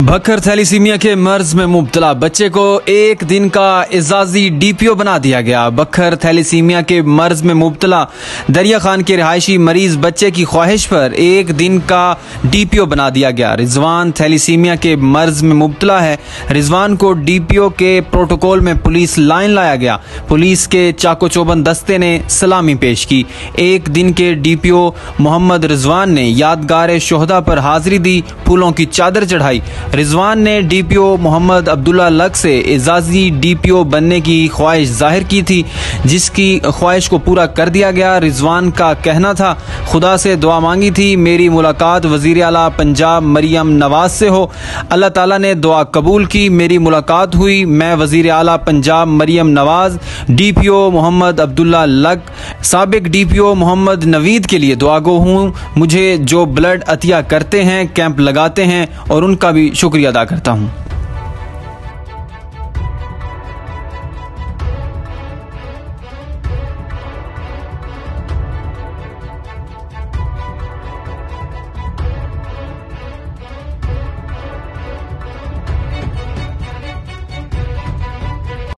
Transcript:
बकर thalassemia के मर्ज में मुब्तला बच्चे को एक दिन का एजाजी डीपीओ बना दिया गया। बकर थैलीसीमिया के मर्ज में मुब्तला दरिया खान के रिहायशी मरीज बच्चे की ख्वाहिश पर एक दिन का डीपीओ बना दिया गया। रिजवान थैलीसीमिया के मर्ज में मुब्तला है। रिजवान को डीपीओ के प्रोटोकॉल में पुलिस लाइन लाया गया। पुलिस के चाको चौबंद दस्ते ने सलामी पेश की। एक दिन के डीपीओ मोहम्मद रिजवान ने यादगार शोहदा पर हाजिरी दी, फूलों की चादर चढ़ाई। रिजवान ने डीपीओ मोहम्मद अब्दुल्ला लक से एजाजी डीपीओ बनने की ख्वाहिश जाहिर की थी, जिसकी ख्वाहिश को पूरा कर दिया गया। रिजवान का कहना था, खुदा से दुआ मांगी थी मेरी मुलाकात वजीर आला पंजाब मरियम नवाज से हो। अल्लाह ताला ने दुआ कबूल की, मेरी मुलाकात हुई। मैं वजीर आला पंजाब मरियम नवाज, डीपीओ मोहम्मद अब्दुल्ला लक, साबिक डीपीओ मोहम्मद नवीद के लिए दुआगो हूँ। मुझे जो ब्लड अतिया करते हैं, कैंप लगाते हैं और उनका भी शुक्रिया अदा करता हूँ।